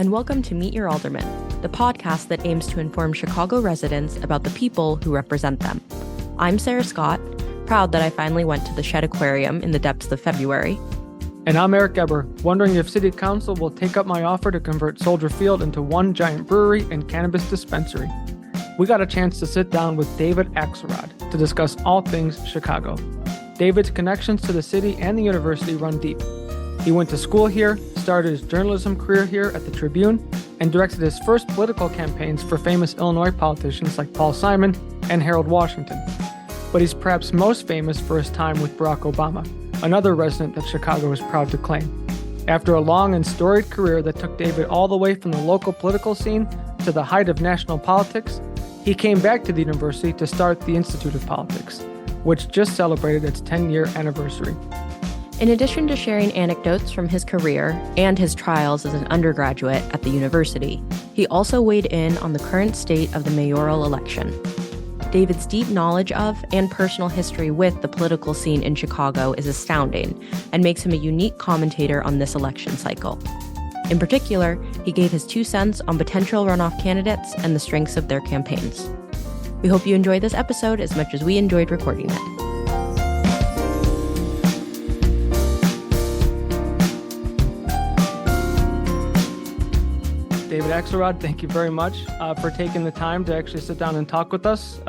and welcome to Meet Your Alderman, the podcast that aims to inform Chicago residents about the people who represent them. I'm Sarah Scott, proud that I finally went to the Shed Aquarium in the depths of February. And I'm Eric Eber, wondering if City Council will take up my offer to convert Soldier Field into one giant brewery and cannabis dispensary. We got a chance to sit down with David Axelrod to discuss all things Chicago. David's connections to the city and the university run deep. He went to school here, started his journalism career here at the Tribune, and directed his first political campaigns for famous Illinois politicians like Paul Simon and Harold Washington. But he's perhaps most famous for his time with Barack Obama, another resident that Chicago is proud to claim. After a long and storied career that took David all the way from the local political scene to the height of national politics, he came back to the university to start the Institute of Politics, which just celebrated its 10-year anniversary. In addition to sharing anecdotes from his career and his trials as an undergraduate at the university, he also weighed in on the current state of the mayoral election. David's deep knowledge of and personal history with the political scene in Chicago is astounding and makes him a unique commentator on this election cycle. In particular, he gave his 2 cents on potential runoff candidates and the strengths of their campaigns. We hope you enjoyed this episode as much as we enjoyed recording it. David Axelrod, thank you very much for taking the time to actually sit down and talk with us.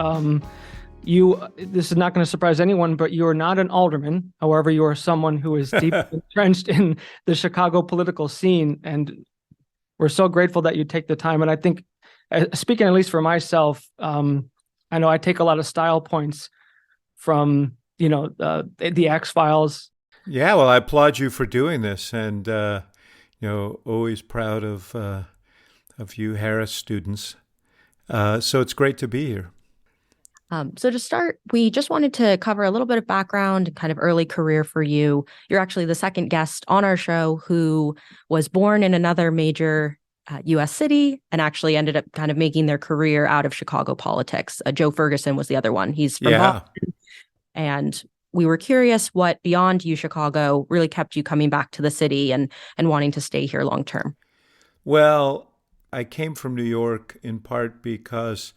This is not going to surprise anyone, but you are not an alderman. However, you are someone who is deeply entrenched in the Chicago political scene, and we're so grateful that you take the time. And I think, speaking at least for myself, I know I take a lot of style points from, the X-Files. Yeah, well, I applaud you for doing this, and always proud of you Harris students. So it's great to be here. So to start, we just wanted to cover a little bit of background, kind of early career for you. You're actually the second guest on our show who was born in another major U.S. city and actually ended up kind of making their career out of Chicago politics. Joe Ferguson was the other one. He's from Boston. And we were curious what beyond UChicago really kept you coming back to the city and wanting to stay here long term. Well, I came from New York in part because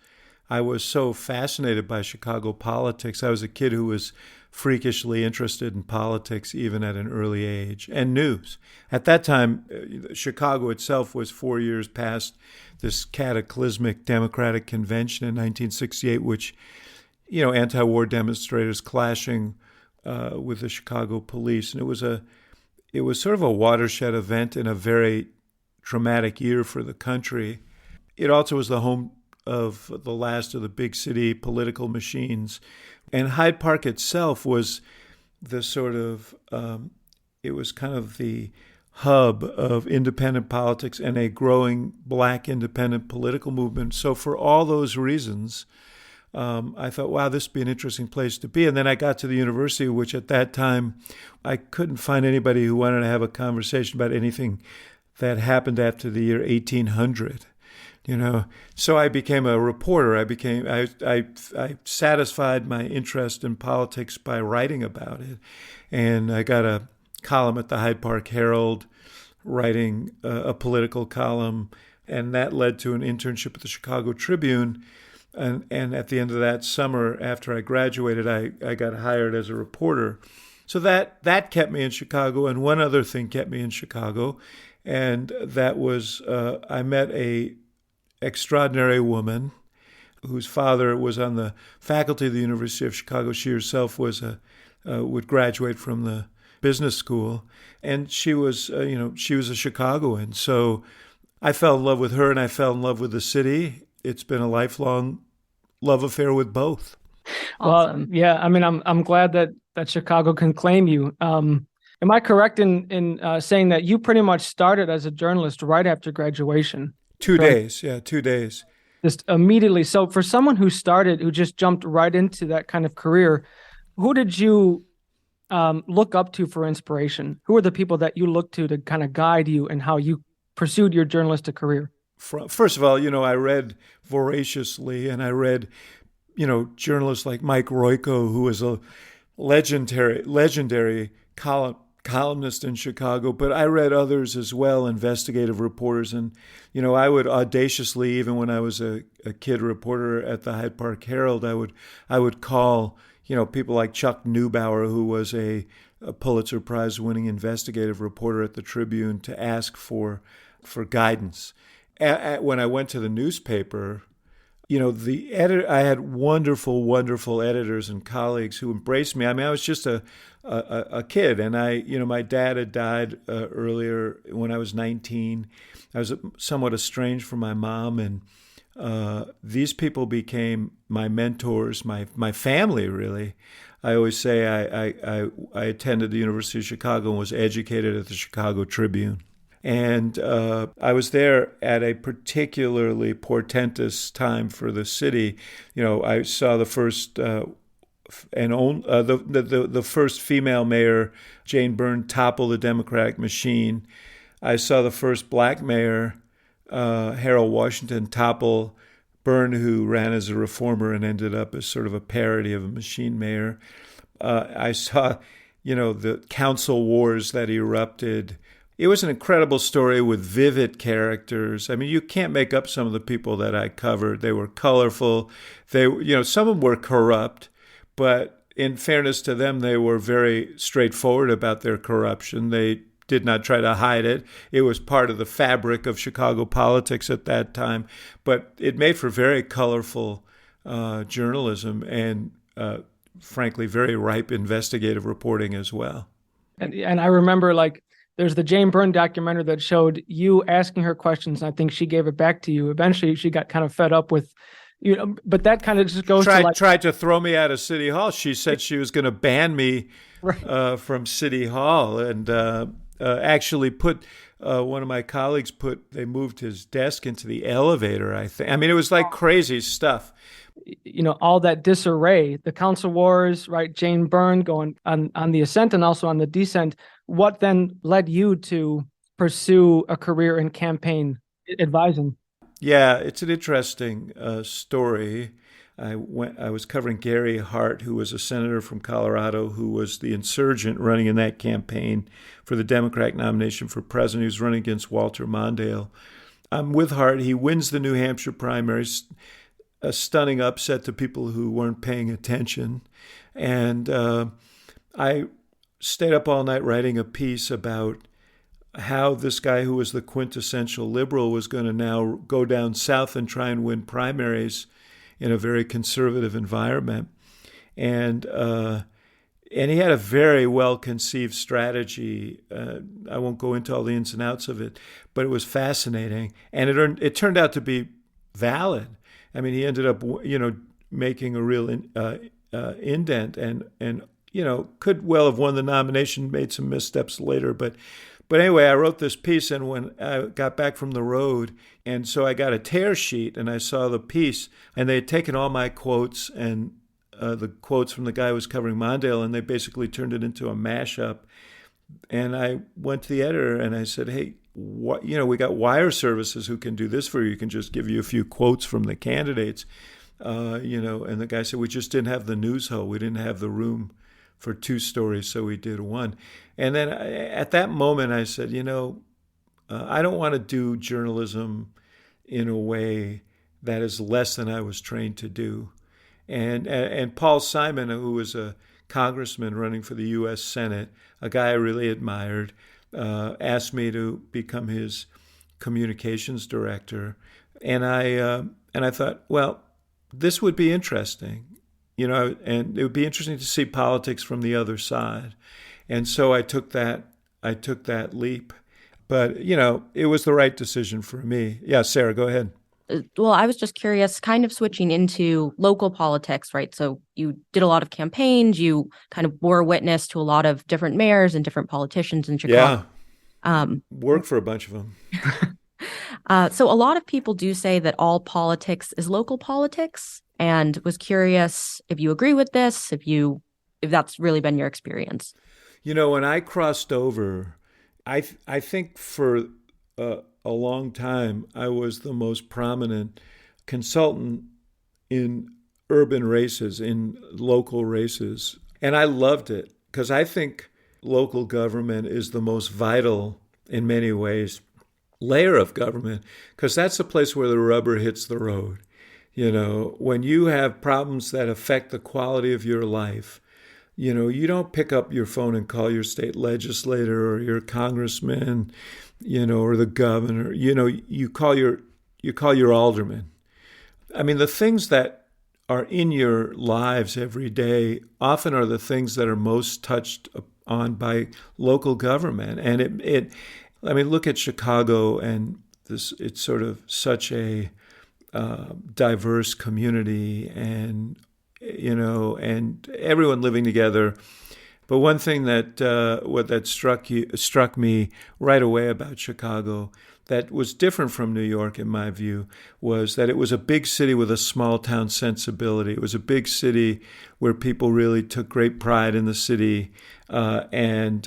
I was so fascinated by Chicago politics. I was a kid who was freakishly interested in politics even at an early age, and news. At that time, Chicago itself was 4 years past this cataclysmic Democratic convention in 1968, which, anti-war demonstrators clashing with the Chicago police. And it was sort of a watershed event in a very traumatic year for the country. It also was the home of the last of the big city political machines. And Hyde Park itself was the sort of, it was kind of the hub of independent politics and a growing Black independent political movement. So for all those reasons, I thought, wow, this would be an interesting place to be. And then I got to the university, which at that time, I couldn't find anybody who wanted to have a conversation about anything that happened after the year 1800. So I became a reporter. I satisfied my interest in politics by writing about it. And I got a column at the Hyde Park Herald, writing a political column. And that led to an internship at the Chicago Tribune. And at the end of that summer, after I graduated, I got hired as a reporter. So that kept me in Chicago. And one other thing kept me in Chicago. And that was I met a extraordinary woman whose father was on the faculty of the University of Chicago. She herself was would graduate from the business school, and she was a Chicagoan. So I fell in love with her, and I fell in love with the city. It's been a lifelong love affair with both. Awesome. Well, yeah, I mean, I'm glad that Chicago can claim you. Am I correct in saying that you pretty much started as a journalist right after graduation? 2 days. Yeah, 2 days. Just immediately. So for someone who just jumped right into that kind of career, who did you look up to for inspiration? Who are the people that you look to kind of guide you in how you pursued your journalistic career? First of all, I read voraciously, and I read, journalists like Mike Royko, who was a legendary columnist in Chicago, but I read others as well, investigative reporters. And, I would audaciously, even when I was a kid reporter at the Hyde Park Herald, I would call, people like Chuck Neubauer, who was a Pulitzer Prize winning investigative reporter at the Tribune, to ask for guidance. When I went to the newspaper, the editor, I had wonderful, wonderful editors and colleagues who embraced me. I mean, I was just a kid, and my dad had died earlier when I was 19. I was somewhat estranged from my mom, and these people became my mentors, my family, really. I always say I attended the University of Chicago and was educated at the Chicago Tribune. And I was there at a particularly portentous time for the city. I saw the first the first female mayor, Jane Byrne, topple the Democratic machine. I saw the first black mayor, Harold Washington, topple Byrne, who ran as a reformer and ended up as sort of a parody of a machine mayor. I saw, the council wars that erupted. It was an incredible story with vivid characters. I mean, you can't make up some of the people that I covered. They were colorful. Some of them were corrupt, but in fairness to them, they were very straightforward about their corruption. They did not try to hide it. It was part of the fabric of Chicago politics at that time, but it made for very colorful journalism and, frankly, very ripe investigative reporting as well. And I remember, there's the Jane Byrne documentary that showed you asking her questions, and I think she gave it back to you. Eventually, she got kind of fed up with, but that kind of just goes tried to throw me out of City Hall. She said she was going to ban me from City Hall, and actually put one of my colleagues they moved his desk into the elevator, I think. I mean, it was like crazy stuff. All that disarray, the council wars, right? Jane Byrne going on the ascent and also on the descent. What then led you to pursue a career in campaign advising? Yeah, it's an interesting story. I was covering Gary Hart, who was a senator from Colorado, who was the insurgent running in that campaign for the Democratic nomination for president. He was running against Walter Mondale. I'm with Hart. He wins the New Hampshire primaries, a stunning upset to people who weren't paying attention. And I stayed up all night writing a piece about how this guy who was the quintessential liberal was going to now go down south and try and win primaries in a very conservative environment. And he had a very well-conceived strategy. I won't go into all the ins and outs of it, but it was fascinating. And it turned out to be valid. I mean, he ended up, making a real indent and could well have won the nomination, made some missteps later. But anyway, I wrote this piece, and when I got back from the road, and so I got a tear sheet, and I saw the piece, and they had taken all my quotes and the quotes from the guy who was covering Mondale, and they basically turned it into a mashup. And I went to the editor, and I said, hey, we got wire services who can do this for you. You can just give you a few quotes from the candidates, and the guy said, we just didn't have the news hoe. We didn't have the room for two stories, so we did one. And then at that moment, I said, I don't want to do journalism in a way that is less than I was trained to do. And Paul Simon, who was a congressman running for the U.S. Senate, a guy I really admired, asked me to become his communications director. And I thought, well, this would be interesting. And it would be interesting to see politics from the other side. And so I took that leap. But, it was the right decision for me. Yeah, Sarah, go ahead. Well, I was just curious, kind of switching into local politics, right? So you did a lot of campaigns, you kind of bore witness to a lot of different mayors and different politicians in Chicago. Yeah, worked for a bunch of them. So a lot of people do say that all politics is local politics, and was curious if you agree with this, if that's really been your experience. When I crossed over, I think for a long time, I was the most prominent consultant in urban races, in local races. And I loved it because I think local government is the most vital, in many ways, layer of government, because that's the place where the rubber hits the road. When you have problems that affect the quality of your life, you don't pick up your phone and call your state legislator or your congressman, or the governor. You call your alderman. I mean, the things that are in your lives every day often are the things that are most touched on by local government. And look at Chicago, and it's sort of such a diverse community, and and everyone living together. But one thing that struck me right away about Chicago that was different from New York, in my view, was that it was a big city with a small town sensibility. It was a big city where people really took great pride in the city and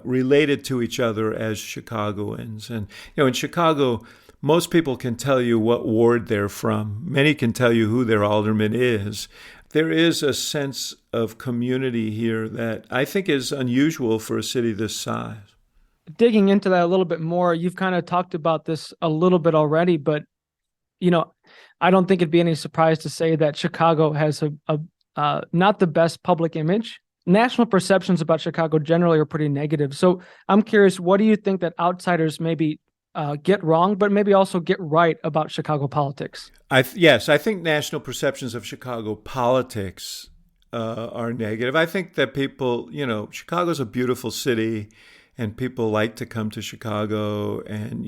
related to each other as Chicagoans. And in Chicago, most people can tell you what ward they're from. Many can tell you who their alderman is. There is a sense of community here that I think is unusual for a city this size. Digging into that a little bit more, you've kind of talked about this a little bit already, but I don't think it'd be any surprise to say that Chicago has a not the best public image. National perceptions about Chicago generally are pretty negative. So I'm curious, what do you think that outsiders maybe get wrong, but maybe also get right about Chicago politics? Yes, I think national perceptions of Chicago politics are negative. I think that people, Chicago's a beautiful city, and people like to come to Chicago, and,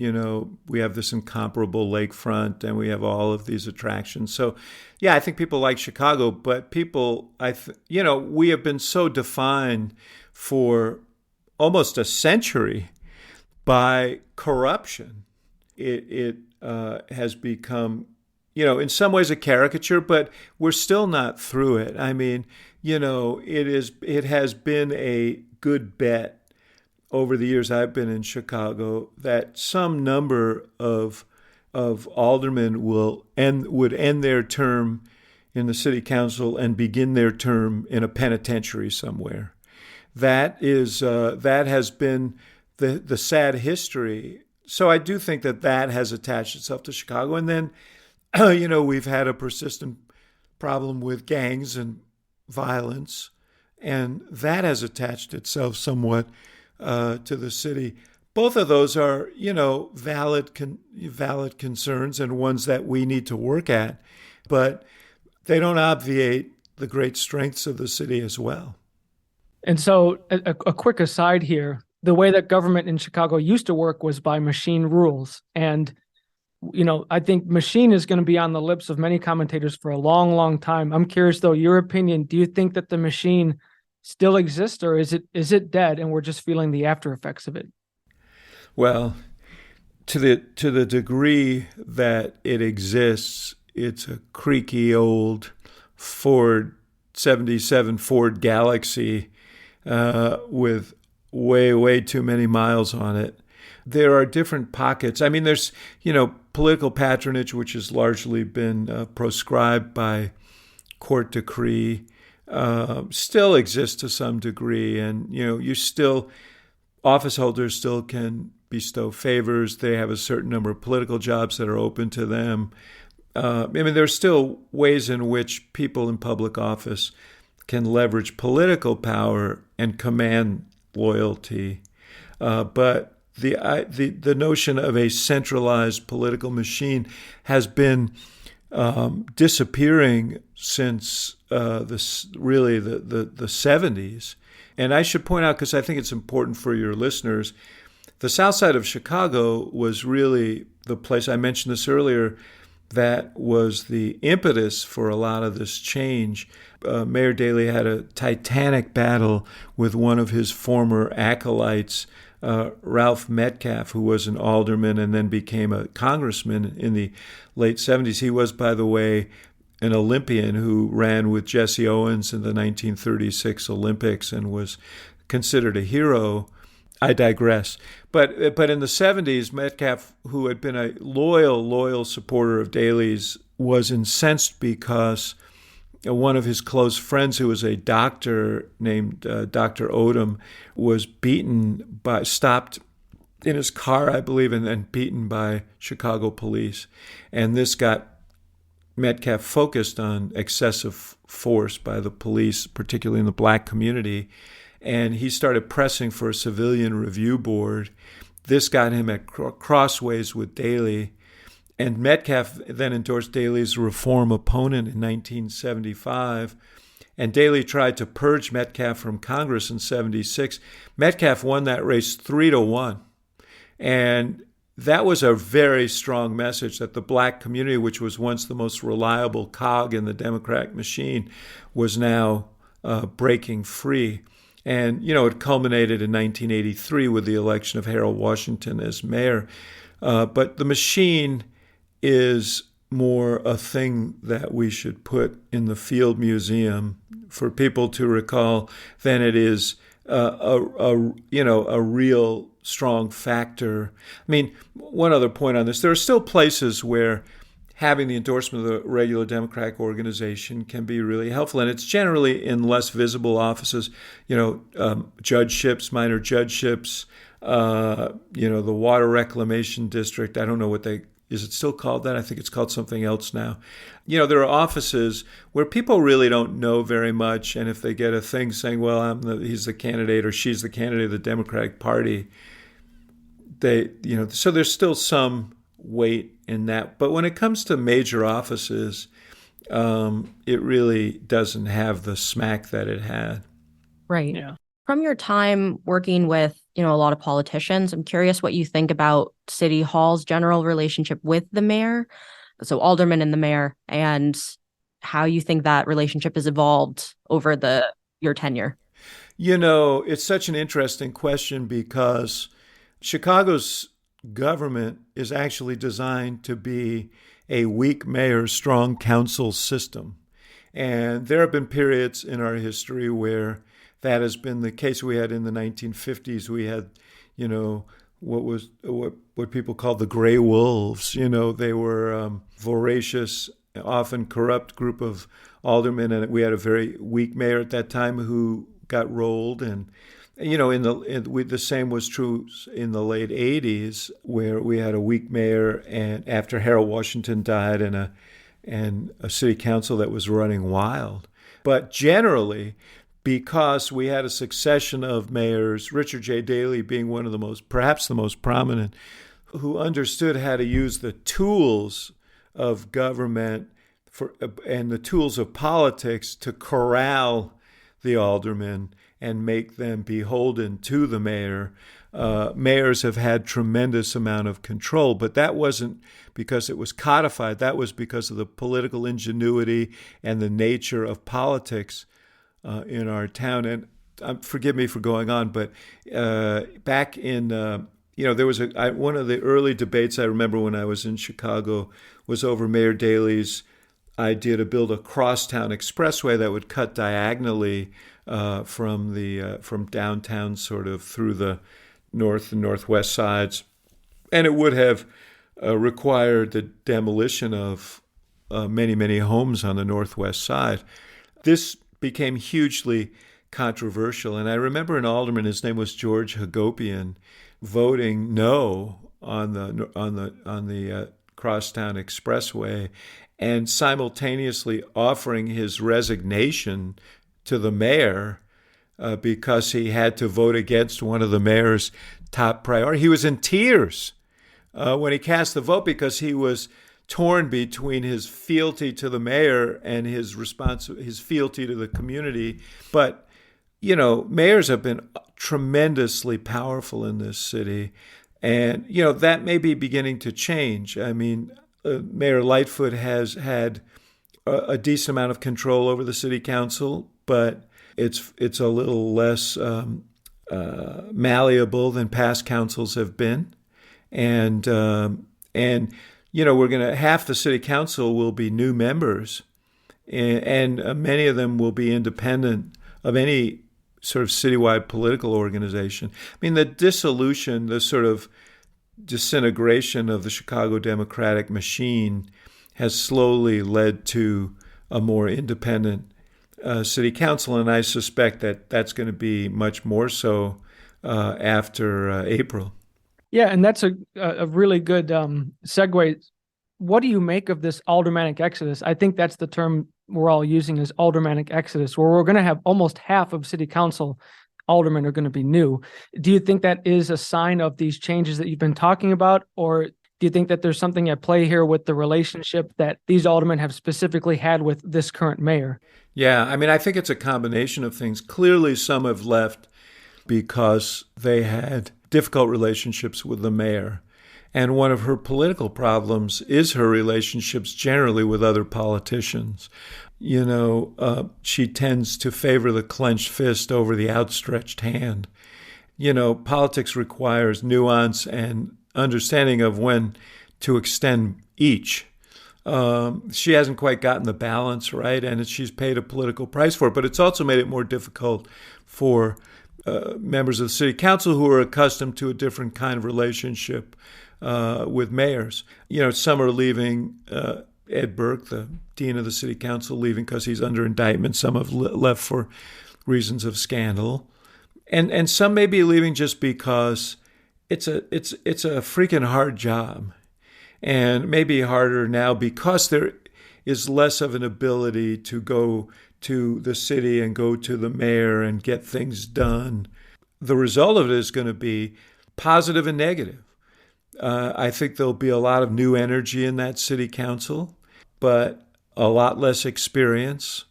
we have this incomparable lakefront, and we have all of these attractions. So, yeah, I think people like Chicago, but people, we have been so defined for almost a century by corruption. It has become, in some ways a caricature, but we're still not through it. I mean, it has been a good bet over the years I've been in Chicago that some number of aldermen would end their term in the city council and begin their term in a penitentiary somewhere. That has been the sad history. So I do think that has attached itself to Chicago. And then, we've had a persistent problem with gangs and violence, and that has attached itself somewhat to the city. Both of those are, valid concerns and ones that we need to work at, but they don't obviate the great strengths of the city as well. And so a quick aside here, the way that government in Chicago used to work was by machine rules. And, I think machine is going to be on the lips of many commentators for a long, long time. I'm curious, though, your opinion. Do you think that the machine still exists, or is it dead and we're just feeling the after effects of it? Well, to the degree that it exists, it's a creaky old Ford 77 Ford Galaxy with way too many miles on it. There are different pockets. I mean, there's, political patronage, which has largely been proscribed by court decree, still exists to some degree. And, office holders still can bestow favors. They have a certain number of political jobs that are open to them. There's still ways in which people in public office can leverage political power and command loyalty. But the notion of a centralized political machine has been disappearing since the 70s. And I should point out, because I think it's important for your listeners, the South Side of Chicago was really the place, I mentioned this earlier, that was the impetus for a lot of this change. Mayor Daley had a titanic battle with one of his former acolytes, Ralph Metcalf, who was an alderman and then became a congressman in the late 70s. He was, by the way, an Olympian who ran with Jesse Owens in the 1936 Olympics and was considered a hero. I digress. But in the 70s, Metcalf, who had been a loyal supporter of Daley's, was incensed because one of his close friends, who was a doctor named Dr. Odom, was stopped in his car, I believe, and then beaten by Chicago police. And this got Metcalf focused on excessive force by the police, particularly in the black community. And he started pressing for a civilian review board. This got him at crossways with Daley. And Metcalf then endorsed Daley's reform opponent in 1975. And Daley tried to purge Metcalf from Congress in 76. Metcalf won that race 3-1. And that was a very strong message that the black community, which was once the most reliable cog in the Democratic machine, was now breaking free. And, it culminated in 1983 with the election of Harold Washington as mayor. But the machine is more a thing that we should put in the Field Museum for people to recall than it is a real strong factor. I mean, one other point on this: there are still places where having the endorsement of the regular Democratic organization can be really helpful, and it's generally in less visible offices. Judgeships, minor judgeships. The Water Reclamation District. I don't know is it still called that? I think it's called something else now. There are offices where people really don't know very much, and if they get a thing saying, well, he's the candidate or she's the candidate of the Democratic Party, so there's still some weight in that. But when it comes to major offices, it really doesn't have the smack that it had. Right. Yeah. From your time working with, a lot of politicians, I'm curious what you think about City Hall's general relationship with the mayor, so aldermen and the mayor, and how you think that relationship has evolved over your tenure. It's such an interesting question because Chicago's government is actually designed to be a weak mayor, strong council system. And there have been periods in our history where that has been the case. We had in the 1950s, we had, what people called the gray wolves. They were voracious, often corrupt group of aldermen, and we had a very weak mayor at that time who got rolled. And the same was true in the late 80s, where we had a weak mayor, and after Harold Washington died, and a city council that was running wild. But generally, because we had a succession of mayors, Richard J. Daley being one of perhaps the most prominent, who understood how to use the tools of government and the tools of politics to corral the aldermen and make them beholden to the mayor. Mayors have had tremendous amount of control, but that wasn't because it was codified. That was because of the political ingenuity and the nature of politics in our town. And forgive me for going on, but back in, there was one of the early debates I remember when I was in Chicago was over Mayor Daley's idea to build a crosstown expressway that would cut diagonally from downtown sort of through the north and northwest sides. And it would have required the demolition of many, many homes on the northwest side. This became hugely controversial. And I remember an alderman, his name was George Hagopian, voting no on the crosstown expressway, and simultaneously offering his resignation to the mayor because he had to vote against one of the mayor's top priorities. He was in tears when he cast the vote because he was torn between his fealty to the mayor and his fealty to the community. But, mayors have been tremendously powerful in this city. And, that may be beginning to change. I mean, Mayor Lightfoot has had a decent amount of control over the city council, but it's a little less malleable than past councils have been. And half the city council will be new members, and many of them will be independent of any sort of citywide political organization. I mean, the dissolution, the sort of disintegration of the Chicago Democratic machine has slowly led to a more independent city council, and I suspect that that's going to be much more so after April. Yeah, and that's a really good segue. What do you make of this aldermanic exodus? I think that's the term we're all using, is aldermanic exodus, where we're going to have almost half of city council aldermen are going to be new. Do you think that is a sign of these changes that you've been talking about, or do you think that there's something at play here with the relationship that these aldermen have specifically had with this current mayor? Yeah, I mean, I think it's a combination of things. Clearly, some have left because they had difficult relationships with the mayor. And one of her political problems is her relationships generally with other politicians. She tends to favor the clenched fist over the outstretched hand. Politics requires nuance and understanding of when to extend each. She hasn't quite gotten the balance right, and she's paid a political price for it. But it's also made it more difficult for members of the city council who are accustomed to a different kind of relationship with mayors. Some are leaving. Ed Burke, the dean of the city council, leaving because he's under indictment. Some have left for reasons of scandal, and some may be leaving just because it's a freaking hard job, and maybe harder now because there is less of an ability to go to the city and go to the mayor and get things done. The result of it is going to be positive and negative. I think there'll be a lot of new energy in that city council, but a lot less experience,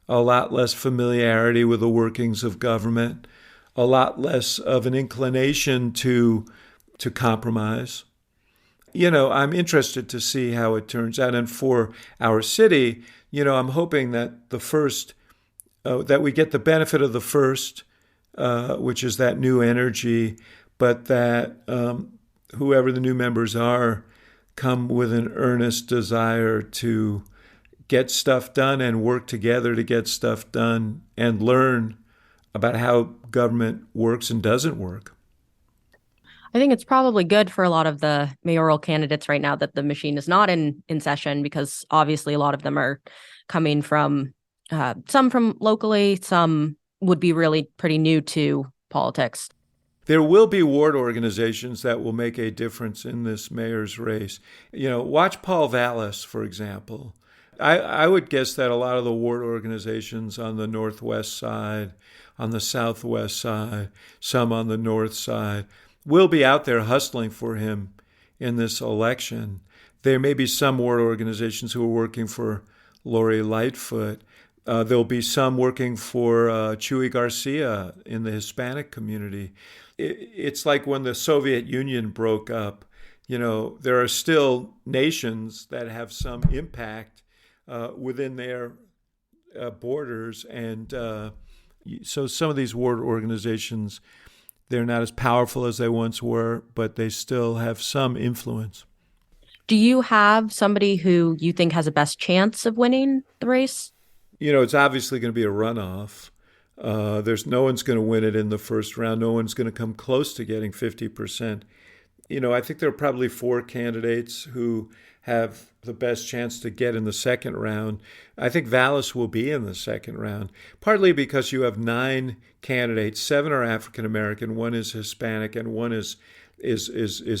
a lot less familiarity with the workings of government, a lot less of an inclination to compromise. I'm interested to see how it turns out. And for our city, I'm hoping that that we get the benefit of the first, which is that new energy, but that whoever the new members are come with an earnest desire to get stuff done and work together to get stuff done and learn about how government works and doesn't work. I think it's probably good for a lot of the mayoral candidates right now that the machine is not in session, because obviously a lot of them are coming from, some from locally, some would be really pretty new to politics. There will be ward organizations that will make a difference in this mayor's race. Watch Paul Vallis, for example. I would guess that a lot of the ward organizations on the northwest side, on the southwest side, some on the north side, will be out there hustling for him in this election. There may be some ward organizations who are working for Lori Lightfoot. There'll be some working for Chuy Garcia in the Hispanic community. It's like when the Soviet Union broke up. There are still nations that have some impact within their borders. And so some of these ward organizations, they're not as powerful as they once were, but they still have some influence. Do you have somebody who you think has a best chance of winning the race? It's obviously going to be a runoff. There's no one's going to win it in the first round. No one's going to come close to getting 50%. I think there are probably 4 candidates who have the best chance to get in the second round. I think Vallis will be in the second round, partly because you have 9 candidates. 7 are African American, 1 is Hispanic, and 1 is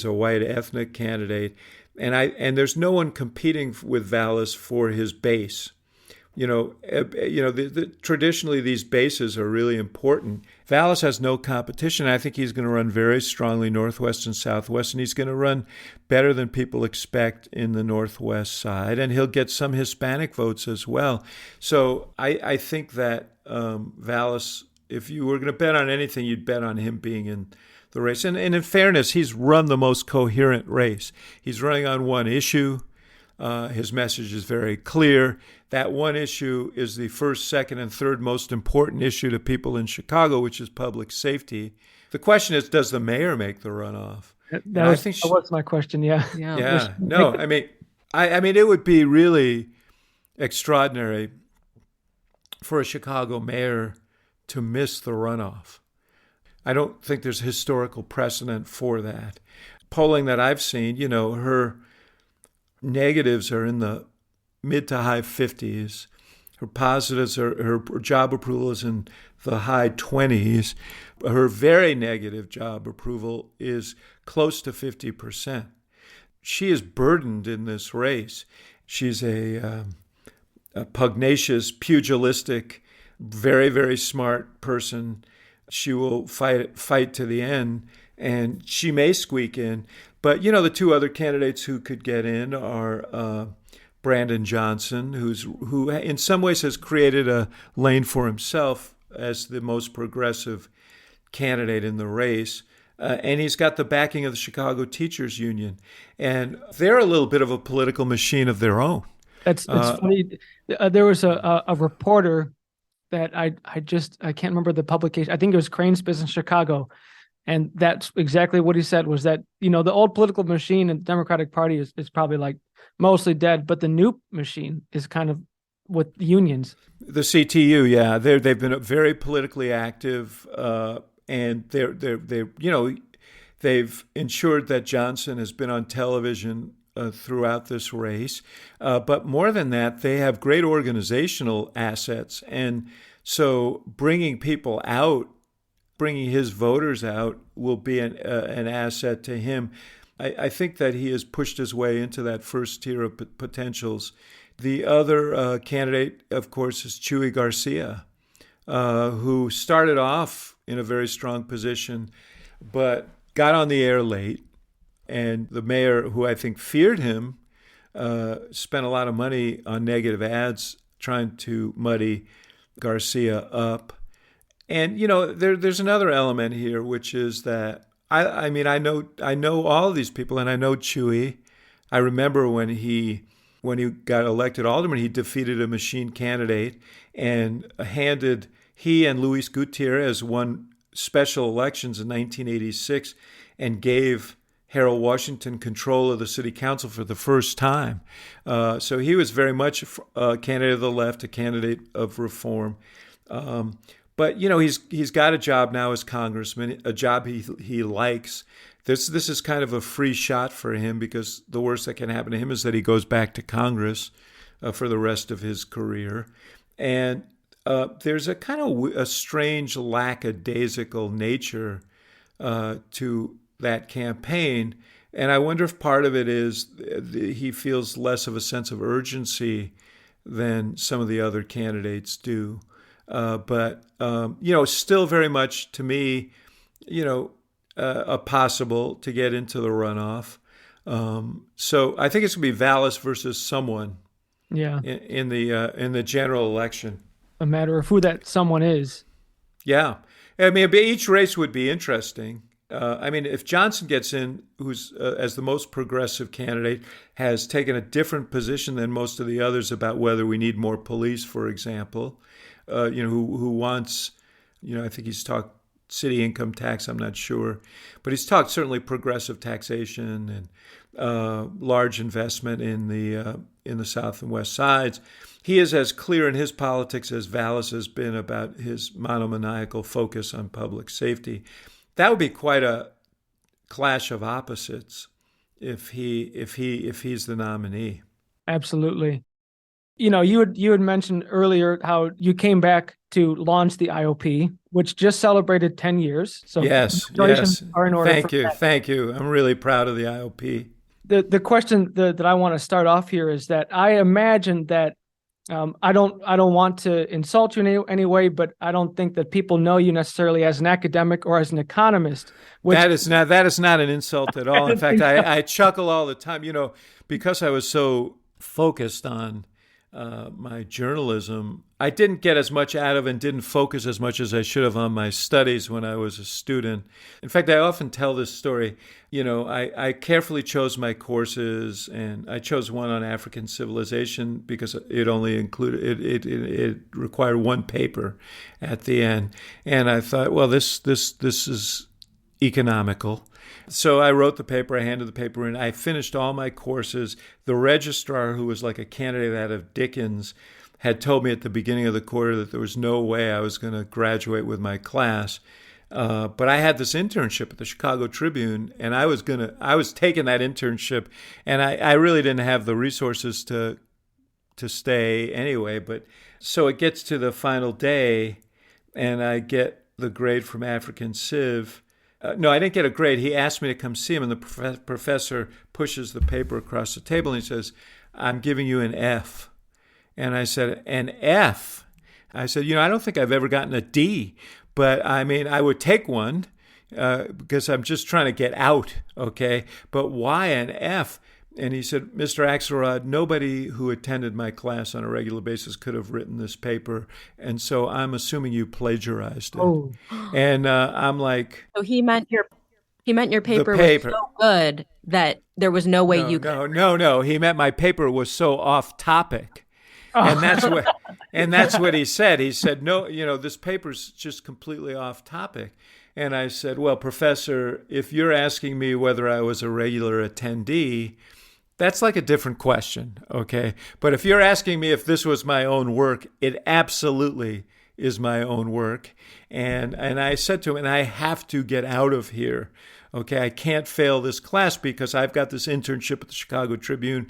a white ethnic candidate. And there's no one competing with Vallis for his base. Traditionally these bases are really important. Vallis has no competition. I think he's going to run very strongly Northwest and Southwest, and he's going to run better than people expect in the Northwest side, and he'll get some Hispanic votes as well. So I think that Vallis, if you were going to bet on anything, you'd bet on him being in the race. And in fairness, he's run the most coherent race. He's running on one issue. His message is very clear. That one issue is the first, second, and third most important issue to people in Chicago, which is public safety. The question is, does the mayor make the runoff? That was my question. Yeah. Yeah. No, I mean, it would be really extraordinary for a Chicago mayor to miss the runoff. I don't think there's historical precedent for that. Polling that I've seen, her negatives are in the mid to high 50s. Her positives are her job approval is in the high 20s. Her very negative job approval is close to 50%. She is burdened in this race. She's a pugnacious, pugilistic, very, very smart person. She will fight to the end, and she may squeak in. But, the two other candidates who could get in are Brandon Johnson, who in some ways has created a lane for himself as the most progressive candidate in the race. And he's got the backing of the Chicago Teachers Union. And they're a little bit of a political machine of their own. It's funny. There was a reporter that I can't remember the publication. I think it was Crane's Business Chicago. And that's exactly what he said, was that, the old political machine in the Democratic Party is probably like mostly dead, but the new machine is kind of with unions. The CTU, yeah, they've been very politically active, and they've ensured that Johnson has been on television throughout this race. But more than that, they have great organizational assets, and so bringing people out, bringing his voters out, will be an asset to him. I think that he has pushed his way into that first tier of potentials. The other candidate, of course, is Chuy Garcia, who started off in a very strong position, but got on the air late. And the mayor, who I think feared him, spent a lot of money on negative ads trying to muddy Garcia up. And, there's another element here, which is that I know all of these people, and I know Chuy. I remember when he got elected alderman, he defeated a machine candidate and he and Luis Gutierrez won special elections in 1986 and gave Harold Washington control of the city council for the first time. So he was very much a candidate of the left, a candidate of reform. But he's got a job now as congressman, a job he likes. This is kind of a free shot for him, because the worst that can happen to him is that he goes back to Congress for the rest of his career. And there's a kind of a strange lackadaisical nature to that campaign. And I wonder if part of it is he feels less of a sense of urgency than some of the other candidates do. But still very much to me, a possible to get into the runoff. So I think it's going to be Vallis versus someone. Yeah. In the general election. A matter of who that someone is. Yeah. I mean, each race would be interesting. If Johnson gets in, who's as the most progressive candidate, has taken a different position than most of the others about whether we need more police, for example, who wants, I think he's talked city income tax, I'm not sure, but he's talked certainly progressive taxation and large investment in the South and West sides. He is as clear in his politics as Vallis has been about his monomaniacal focus on public safety. That would be quite a clash of opposites if he's the nominee. Absolutely. You had mentioned earlier how you came back to launch the IOP, which just celebrated 10 years. So yes. Are in order. Thank you. I'm really proud of the IOP. The question that I want to start off here is that I imagine that I don't want to insult you in any way, but I don't think that people know you necessarily as an academic or as an economist. That is not an insult at all. In fact, I chuckle all the time, because I was so focused on my journalism. I didn't get as much out of and didn't focus as much as I should have on my studies when I was a student. In fact, I often tell this story. I carefully chose my courses, and I chose one on African civilization because it only included it required one paper at the end, and I thought, well, this is economical. So I wrote the paper, I handed the paper in, I finished all my courses. The registrar, who was like a candidate out of Dickens, had told me at the beginning of the quarter that there was no way I was going to graduate with my class. But I had this internship at the Chicago Tribune, and I was taking that internship, and I really didn't have the resources to to stay anyway. But so it gets to the final day, and I get the grade from African Civ. No, I didn't get a grade. He asked me to come see him, and the professor pushes the paper across the table, and he says, "I'm giving you an F." And I said, "An F?" I said, I don't think I've ever gotten a D, but I mean, I would take one because I'm just trying to get out, okay? But why an F? And he said, "Mr. Axelrod, nobody who attended my class on a regular basis could have written this paper, and so I'm assuming you plagiarized it." Oh. And I'm like, So he meant your paper paper was so good that there was no way you could. No. He meant my paper was so off topic. And that's what he said. He said, "No, this paper's just completely off topic." And I said, "Well, Professor, if you're asking me whether I was a regular attendee, that's like a different question, okay? But if you're asking me if this was my own work, it absolutely is my own work." And I said to him, "And I have to get out of here, okay? I can't fail this class because I've got this internship at the Chicago Tribune.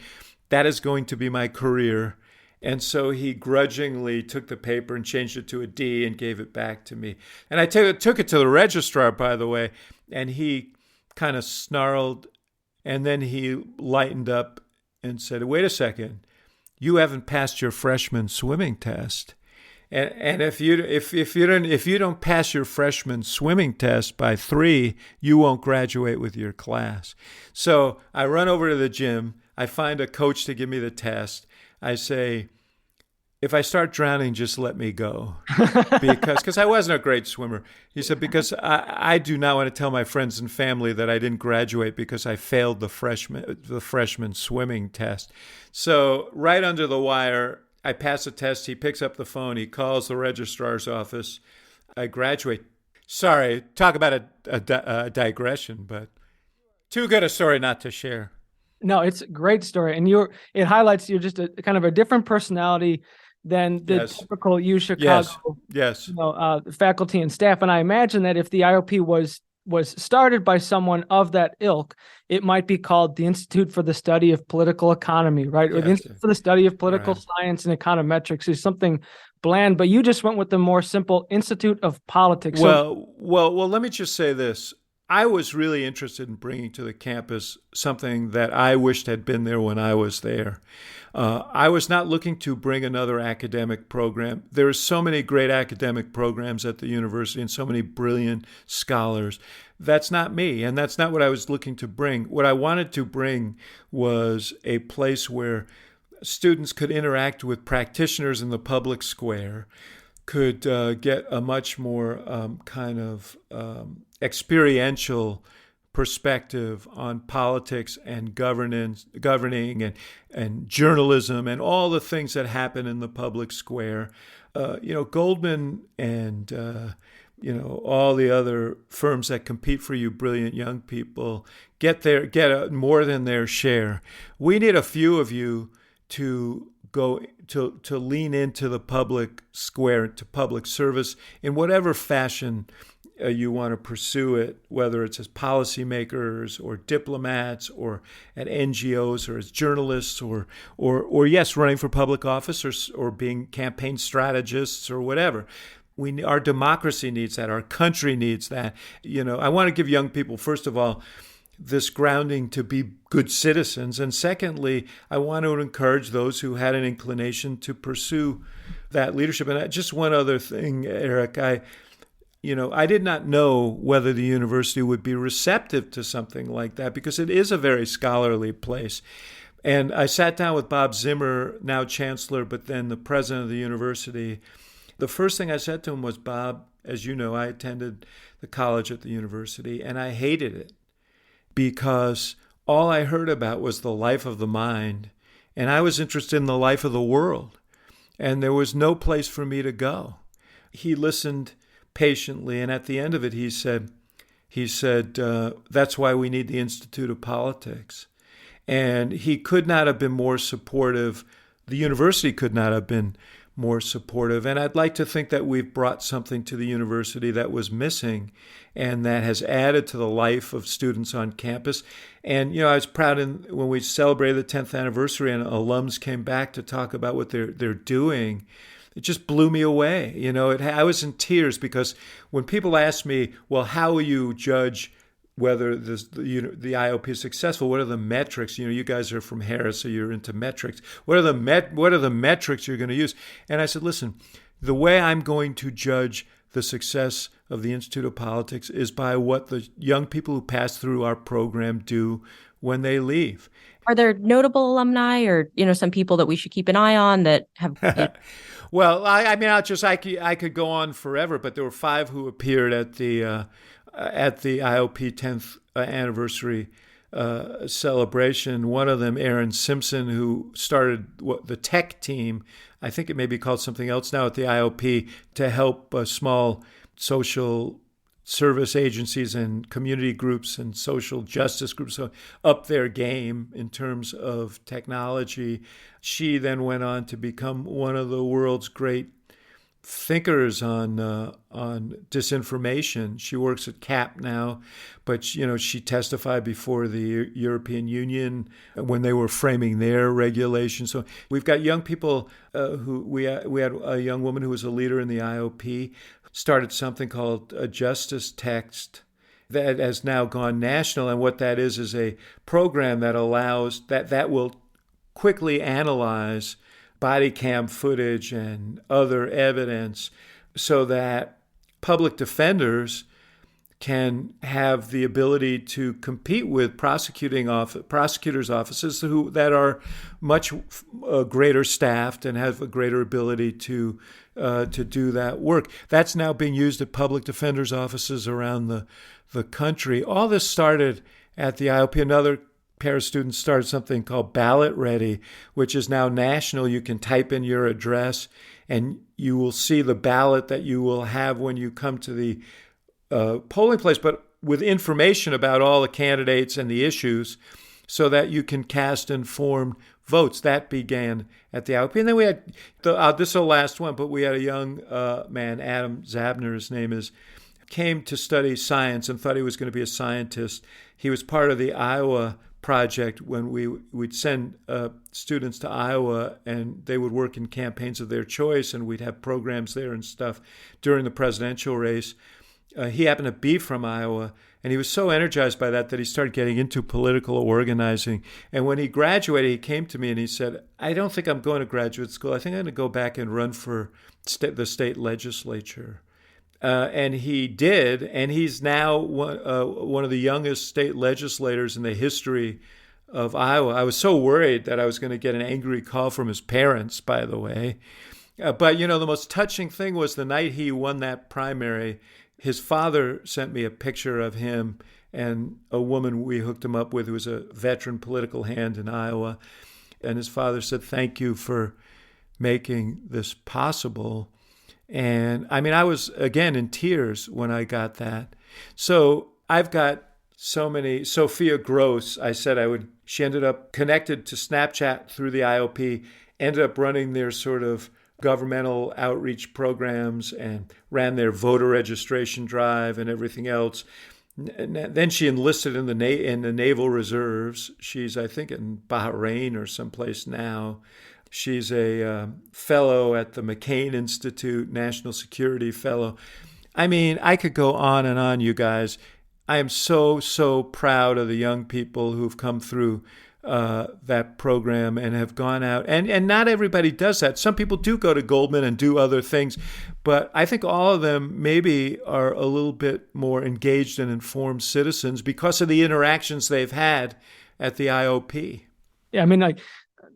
That is going to be my career." And so he grudgingly took the paper and changed it to a D and gave it back to me. And I took it to the registrar, by the way, and he kind of snarled, and then he lightened up and said, "Wait a second, you haven't passed your freshman swimming test. And if you don't pass your freshman swimming test by 3, you won't graduate with your class." So I run over to the gym. I find a coach to give me the test. I say, "If I start drowning, just let me go," because I wasn't a great swimmer. He said, "Because I do not want to tell my friends and family that I didn't graduate because I failed the freshman swimming test." So right under the wire, I pass the test. He picks up the phone. He calls the registrar's office. I graduate. Sorry, talk about a digression, but too good a story not to share. No, it's a great story, and it highlights you're just a kind of a different personality than the typical U Chicago faculty and staff. And I imagine that if the IOP was started by someone of that ilk, it might be called the Institute for the Study of Political Economy, right? Or the Institute for the Study of Political Science and Econometrics is something bland, but you just went with the more simple Institute of Politics. Well, let me just say this. I was really interested in bringing to the campus something that I wished had been there when I was there. I was not looking to bring another academic program. There are so many great academic programs at the university and so many brilliant scholars. That's not me, and that's not what I was looking to bring. What I wanted to bring was a place where students could interact with practitioners in the public square, could get a much more experiential perspective on politics and governing and journalism and all the things that happen in the public square. Goldman and all the other firms that compete for you brilliant young people get more than their share. We need a few of you to go to lean into the public square, to public service in whatever fashion you want to pursue it, whether it's as policymakers or diplomats or at NGOs or as journalists or yes, running for public office or being campaign strategists or whatever. Our democracy needs that. Our country needs that. I want to give young people, first of all, this grounding to be good citizens. And secondly, I want to encourage those who had an inclination to pursue that leadership. And just one other thing, Eric, I did not know whether the university would be receptive to something like that because it is a very scholarly place. And I sat down with Bob Zimmer, now chancellor, but then the president of the university. The first thing I said to him was, "Bob, as you know, I attended the college at the university, and I hated it because all I heard about was the life of the mind, and I was interested in the life of the world, and there was no place for me to go." He listened patiently, and at the end of it, he said, "That's why we need the Institute of Politics." And he could not have been more supportive. The university could not have been more supportive. And I'd like to think that we've brought something to the university that was missing and that has added to the life of students on campus. And, I was proud when we celebrated the 10th anniversary and alums came back to talk about what they're doing. It just blew me away. I was in tears because when people ask me, well, how will you judge whether the IOP is successful? What are the metrics? You guys are from Harris, so you're into metrics. What are the metrics you're going to use? And I said, listen, the way I'm going to judge the success of the Institute of Politics is by what the young people who pass through our program do when they leave. Are there notable alumni or, some people that we should keep an eye on that have... Well, I could go on forever, but there were 5 who appeared at the IOP 10th anniversary celebration. One of them, Aaron Simpson, who started the tech team, I think it may be called something else now at the IOP, to help small social service agencies and community groups and social justice groups up their game in terms of technology. She then went on to become one of the world's great thinkers on disinformation. She works at CAP now, but she testified before the European Union when they were framing their regulations. So we've got young people who we had a young woman who was a leader in the IOP, started something called a Justice Text that has now gone national. And what that is a program that allows that will quickly analyze body cam footage and other evidence so that public defenders can have the ability to compete with prosecutors' offices that are much greater staffed and have a greater ability to do that work. That's now being used at public defenders' offices around the country. All this started at the IOP. Another pair of students started something called Ballot Ready, which is now national. You can type in your address and you will see the ballot that you will have when you come to the polling place, but with information about all the candidates and the issues so that you can cast informed votes. That began at the IOP. And then we had, this is the last one, but we had a young man, Adam Zabner, his name is, came to study science and thought he was going to be a scientist. He was part of the Iowa project when we'd send students to Iowa and they would work in campaigns of their choice and we'd have programs there and stuff during the presidential race. He happened to be from Iowa and he was so energized by that he started getting into political organizing. And when he graduated, he came to me and he said, I don't think I'm going to graduate school. I think I'm going to go back and run for the state legislature. And he did, and he's now one of the youngest state legislators in the history of Iowa. I was so worried that I was going to get an angry call from his parents, by the way. But, the most touching thing was the night he won that primary, his father sent me a picture of him and a woman we hooked him up with who was a veteran political hand in Iowa. And his father said, thank you for making this possible. And I was, again, in tears when I got that. So I've got so many. Sophia Gross, she ended up connected to Snapchat through the IOP, ended up running their sort of governmental outreach programs and ran their voter registration drive and everything else. Then she enlisted in the Naval Reserves. She's, I think, in Bahrain or someplace now. She's a fellow at the McCain Institute, National Security Fellow. I could go on and on, you guys. I am so, so proud of the young people who've come through that program and have gone out. And not everybody does that. Some people do go to Goldman and do other things. But I think all of them maybe are a little bit more engaged and informed citizens because of the interactions they've had at the IOP. Yeah,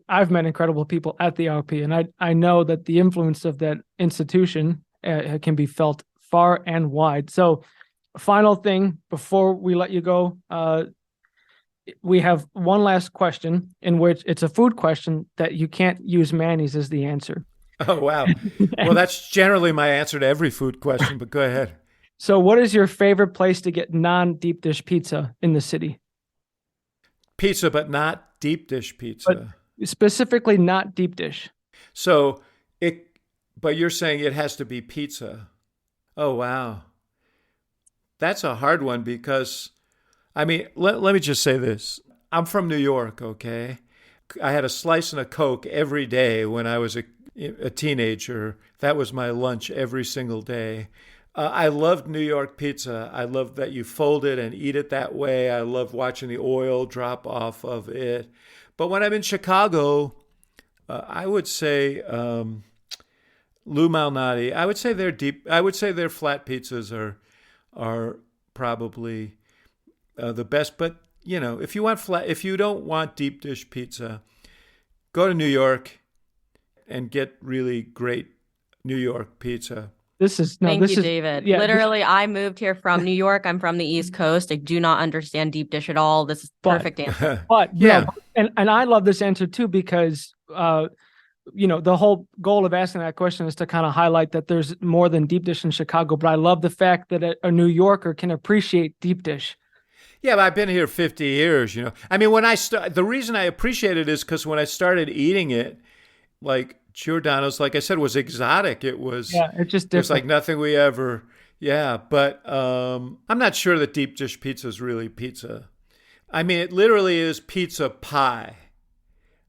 I've met incredible people at the IOP, and I know that the influence of that institution can be felt far and wide. So, final thing before we let you go, we have one last question in which it's a food question that you can't use mayonnaise as the answer. Oh, wow. Well, that's generally my answer to every food question, but go ahead. So what is your favorite place to get non-deep dish pizza in the city? Pizza, but not deep dish pizza. But specifically not deep dish. So But you're saying it has to be pizza. Oh, wow. That's a hard one because, I mean, let me just say this. I'm from New York, okay? I had a slice and a Coke every day when I was a teenager. That was my lunch every single day. I loved New York pizza. I loved that you fold it and eat it that way. I love watching the oil drop off of it. But when I'm in Chicago, I would say Lou Malnati. I would say they're deep. I would say their flat pizzas are probably the best. But you know, if you don't want deep dish pizza, go to New York and get really great New York pizza. Thank you, David. Yeah, literally, I moved here from New York. I'm from the East Coast. I do not understand deep dish at all. This is perfect answer. But yeah, no, and I love this answer too because the whole goal of asking that question is to kind of highlight that there's more than deep dish in Chicago. But I love the fact that a New Yorker can appreciate deep dish. Yeah, but I've been here 50 years. I mean, the reason I appreciate it is because when I started eating it, like Giordano's, like I said, was exotic. It was, it's just different. It was like nothing we ever, but I'm not sure that deep dish pizza is really pizza. I mean, it literally is pizza pie,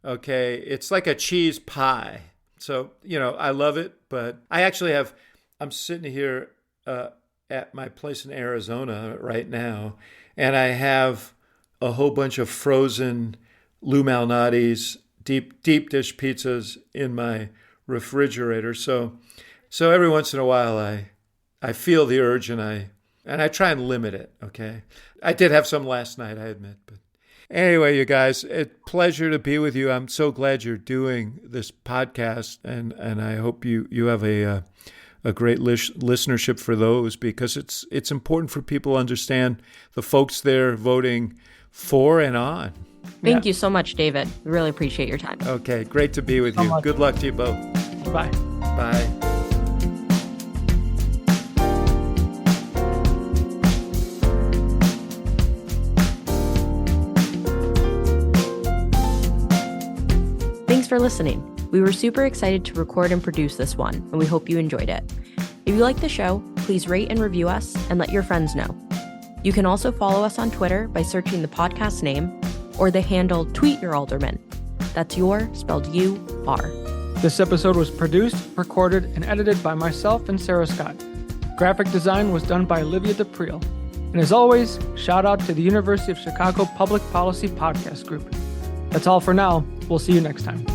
okay? It's like a cheese pie. So, I love it, but I'm sitting here at my place in Arizona right now, and I have a whole bunch of frozen Lou Malnati's deep dish pizzas in my refrigerator. So every once in a while I feel the urge and I try and limit it, okay? I did have some last night, I admit, but anyway, you guys, it's a pleasure to be with you. I'm so glad you're doing this podcast, and I hope you have a great listenership for those, because it's important for people to understand the folks they're voting for and on. Thank you so much, David. We really appreciate your time. Okay, great to be with you. Good luck to you both. Bye. Bye. Thanks for listening. We were super excited to record and produce this one, and we hope you enjoyed it. If you like the show, please rate and review us and let your friends know. You can also follow us on Twitter by searching the podcast name or the handle Tweet Your Alderman. That's your spelled U-R. This episode was produced, recorded, and edited by myself and Sarah Scott. Graphic design was done by Olivia DePriel. And as always, shout out to the University of Chicago Public Policy Podcast Group. That's all for now. We'll see you next time.